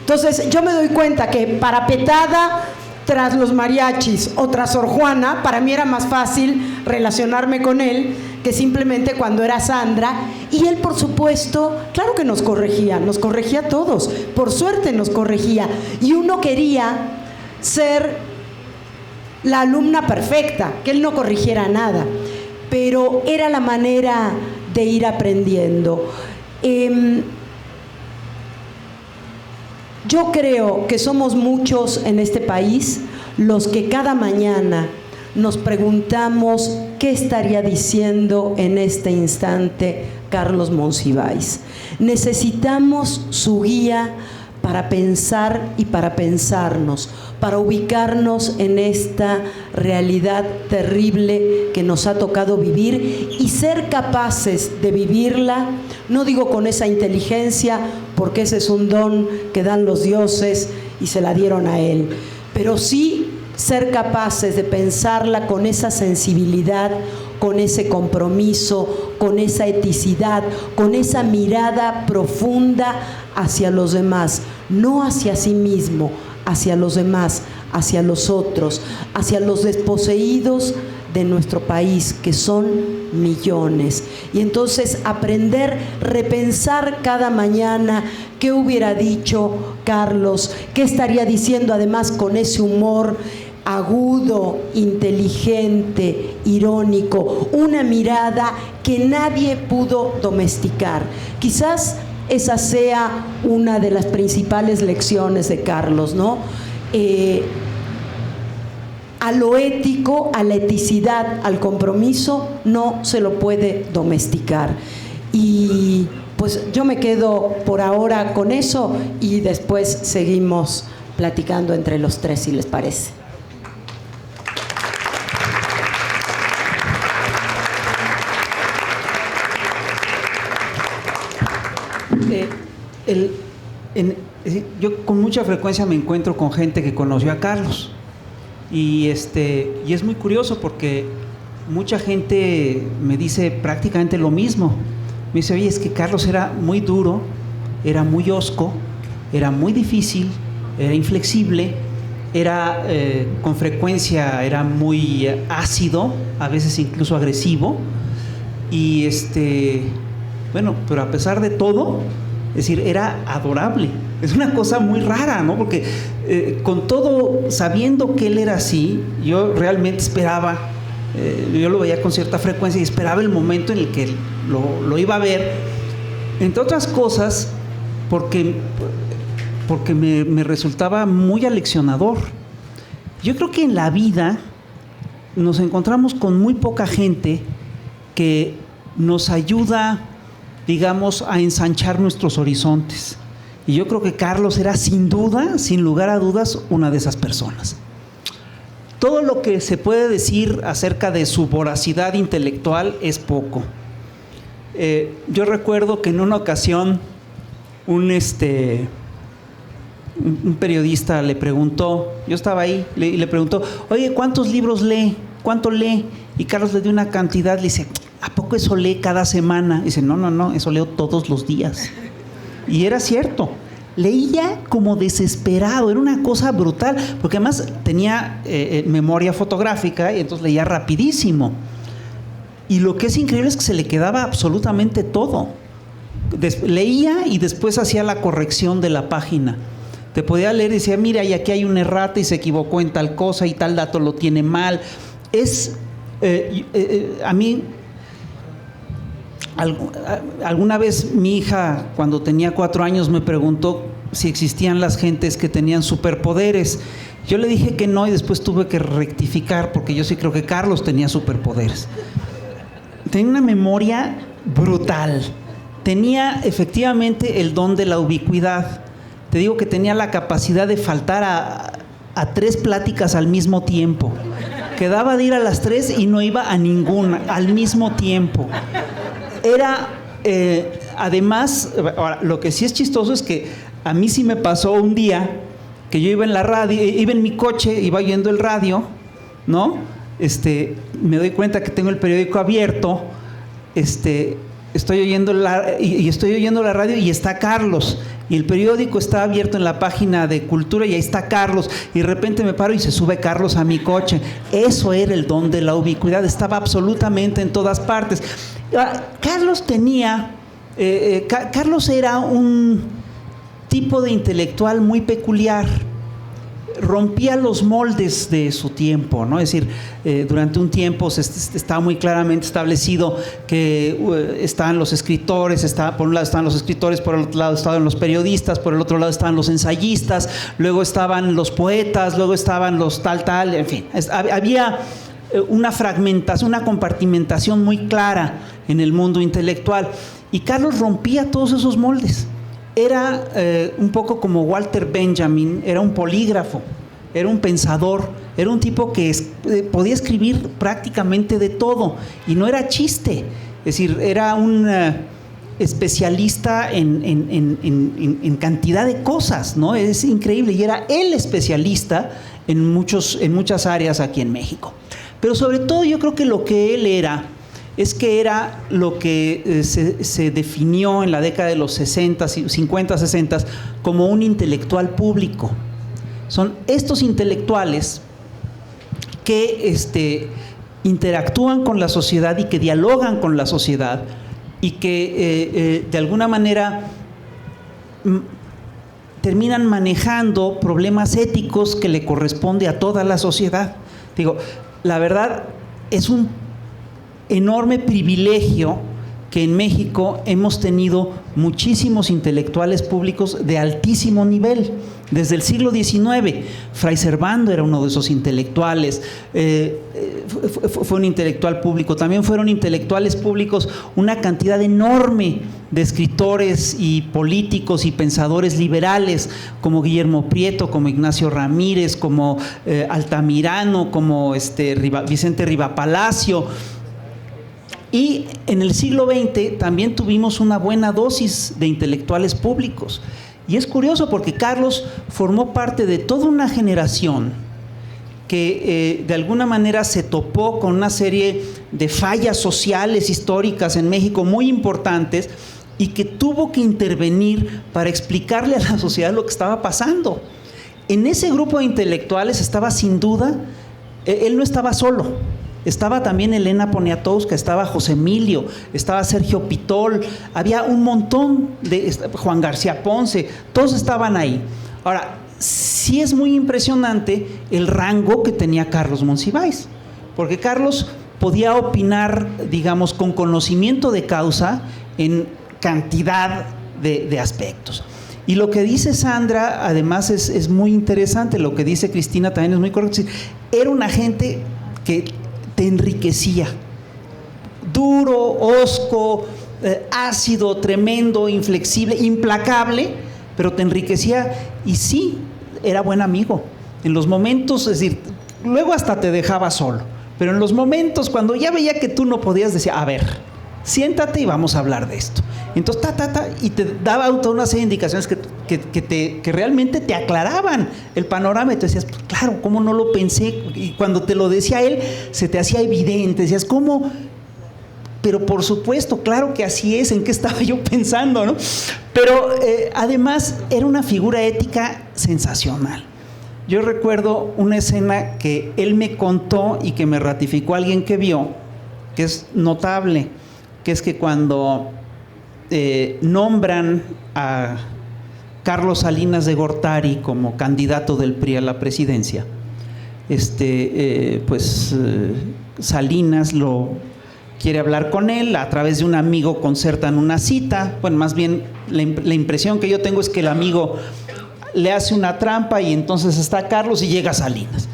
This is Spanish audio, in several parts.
Entonces yo me doy cuenta que parapetada tras los mariachis o tras Sor Juana, para mí era más fácil relacionarme con él que simplemente cuando era Sandra. Y él, por supuesto, claro que nos corregía a todos, por suerte nos corregía. Y uno quería ser la alumna perfecta, que él no corrigiera nada, pero era la manera de ir aprendiendo. Yo creo que somos muchos en este país los que cada mañana nos preguntamos qué estaría diciendo en este instante Carlos Monsiváis. Necesitamos su guía para pensar y para pensarnos, para ubicarnos en esta realidad terrible que nos ha tocado vivir y ser capaces de vivirla, no digo con esa inteligencia, porque ese es un don que dan los dioses y se la dieron a él, pero sí ser capaces de pensarla con esa sensibilidad, con ese compromiso, con esa eticidad, con esa mirada profunda hacia los demás, no hacia sí mismo, hacia los demás, hacia los otros, hacia los desposeídos de nuestro país, que son millones. Y entonces aprender, repensar cada mañana qué hubiera dicho Carlos, qué estaría diciendo además con ese humor agudo, inteligente, irónico, una mirada que nadie pudo domesticar. Quizás esa sea una de las principales lecciones de Carlos, ¿no? A lo ético, a la eticidad, al compromiso, no se lo puede domesticar. Y pues yo me quedo por ahora con eso y después seguimos platicando entre los tres, si les parece. Yo con mucha frecuencia me encuentro con gente que conoció a Carlos y es muy curioso porque mucha gente me dice prácticamente lo mismo. Me dice, oye, es que Carlos era muy duro, era muy hosco, era muy difícil, era inflexible, era con frecuencia era muy ácido, a veces incluso agresivo y bueno, pero a pesar de todo, es decir, era adorable. Es una cosa muy rara, ¿no? Porque con todo, sabiendo que él era así, yo realmente esperaba, yo lo veía con cierta frecuencia y esperaba el momento en el que lo iba a ver, entre otras cosas, porque me resultaba muy aleccionador. Yo creo que en la vida nos encontramos con muy poca gente que nos ayuda, digamos, a ensanchar nuestros horizontes. Y yo creo que Carlos era sin duda, sin lugar a dudas, una de esas personas. Todo lo que se puede decir acerca de su voracidad intelectual es poco. Yo recuerdo que en una ocasión un periodista le preguntó, yo estaba ahí, y le preguntó, oye, ¿cuántos libros lee? ¿Cuánto lee? Y Carlos le dio una cantidad, le dice, ¿a poco eso lee cada semana? Dice, no, eso leo todos los días. Y era cierto, leía como desesperado, era una cosa brutal, porque además tenía memoria fotográfica y entonces leía rapidísimo. Y lo que es increíble es que se le quedaba absolutamente todo. Leía y después hacía la corrección de la página. Te podía leer y decía, mira, y aquí hay un errata y se equivocó en tal cosa y tal dato lo tiene mal. A mí, alguna vez mi hija, cuando tenía 4 años, me preguntó si existían las gentes que tenían superpoderes. Yo le dije que no y después tuve que rectificar porque yo sí creo que Carlos tenía superpoderes. Tenía una memoria brutal. Tenía efectivamente el don de la ubicuidad. Te digo que tenía la capacidad de faltar a 3 pláticas al mismo tiempo. Quedaba de ir a las 3 y no iba a ninguna al mismo tiempo. Era, además, ahora, lo que sí es chistoso es que a mí sí me pasó un día que yo iba en la radio, iba en mi coche, iba oyendo el radio, ¿no? Me doy cuenta que tengo el periódico abierto, estoy oyendo la radio y está Carlos. y el periódico está abierto en la página de Cultura y ahí está Carlos, y de repente me paro y se sube Carlos a mi coche. Eso era el don de la ubicuidad, estaba absolutamente en todas partes. Carlos Carlos era un tipo de intelectual muy peculiar, rompía los moldes de su tiempo, ¿no? Es decir, durante un tiempo estaba muy claramente establecido que estaban los escritores, por un lado estaban los escritores, por el otro lado estaban los periodistas, por el otro lado estaban los ensayistas, luego estaban los poetas, luego estaban los tal, en fin, había una fragmentación, una compartimentación muy clara en el mundo intelectual, y Carlos rompía todos esos moldes. Era un poco como Walter Benjamin, era un polígrafo, era un pensador, era un tipo que podía escribir prácticamente de todo y no era chiste, es decir, era un especialista en cantidad de cosas, ¿no? Es increíble, y era el especialista en muchas áreas aquí en México. Pero sobre todo yo creo que lo que él era lo que se definió en la década de los 60, 50, 60 como un intelectual público. Son estos intelectuales que interactúan con la sociedad y que dialogan con la sociedad y que de alguna manera terminan manejando problemas éticos que le corresponde a toda la sociedad. Digo, la verdad es un enorme privilegio que en México hemos tenido muchísimos intelectuales públicos de altísimo nivel. Desde el siglo XIX, Fray Servando era uno de esos intelectuales, fue un intelectual público. También fueron intelectuales públicos una cantidad enorme de escritores y políticos y pensadores liberales, como Guillermo Prieto, como Ignacio Ramírez, como Altamirano, como Vicente Rivapalacio. Y en el siglo XX también tuvimos una buena dosis de intelectuales públicos. Y es curioso porque Carlos formó parte de toda una generación que de alguna manera se topó con una serie de fallas sociales históricas en México muy importantes y que tuvo que intervenir para explicarle a la sociedad lo que estaba pasando. En ese grupo de intelectuales estaba sin duda, él no estaba solo. Estaba también Elena Poniatowska, estaba José Emilio, estaba Sergio Pitol, había un montón de Juan García Ponce, todos estaban ahí. Ahora, sí es muy impresionante el rango que tenía Carlos Monsiváis, porque Carlos podía opinar, digamos, con conocimiento de causa en cantidad de aspectos. Y lo que dice Sandra, además, es muy interesante, lo que dice Cristina también es muy correcto. Era una gente que te enriquecía, duro, hosco, ácido, tremendo, inflexible, implacable, pero te enriquecía y sí, era buen amigo. En los momentos, es decir, luego hasta te dejaba solo, pero en los momentos cuando ya veía que tú no podías, decía, a ver, siéntate y vamos a hablar de esto. Entonces, y te daba toda una serie de indicaciones que realmente te aclaraban el panorama. Y tú decías, pues, claro, ¿cómo no lo pensé? Y cuando te lo decía él, se te hacía evidente. Decías, ¿cómo? Pero por supuesto, claro que así es, ¿en qué estaba yo pensando, no? Pero además era una figura ética sensacional. Yo recuerdo una escena que él me contó y que me ratificó alguien que vio, que es notable, que es que cuando nombran a Carlos Salinas de Gortari como candidato del PRI a la presidencia, Salinas lo quiere hablar con él, a través de un amigo concertan una cita. Bueno, más bien la impresión que yo tengo es que el amigo le hace una trampa y entonces está Carlos y llega Salinas.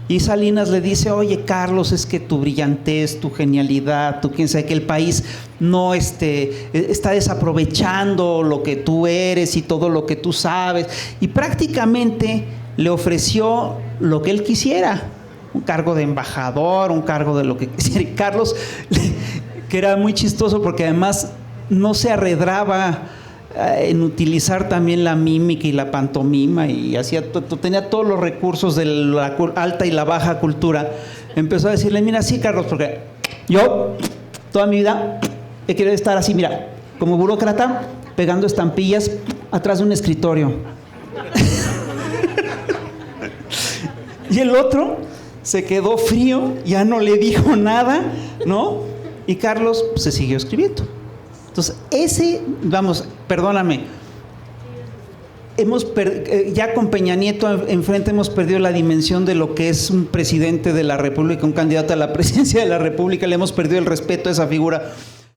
Y Salinas le dice, oye Carlos, es que tu brillantez, tu genialidad, tú quién sabe que el país no está desaprovechando lo que tú eres y todo lo que tú sabes. Y prácticamente le ofreció lo que él quisiera, un cargo de embajador, un cargo de lo que quisiera. Y Carlos, que era muy chistoso porque además no se arredraba en utilizar también la mímica y la pantomima, y tenía todos los recursos de la alta y la baja cultura. Empezó a decirle, mira, sí, Carlos, porque yo toda mi vida he querido estar así, mira, como burócrata, pegando estampillas atrás de un escritorio. Y el otro se quedó frío, ya no le dijo nada, ¿no? Y Carlos se siguió escribiendo. Entonces, perdóname, ya con Peña Nieto enfrente hemos perdido la dimensión de lo que es un presidente de la República, un candidato a la presidencia de la República, le hemos perdido el respeto a esa figura.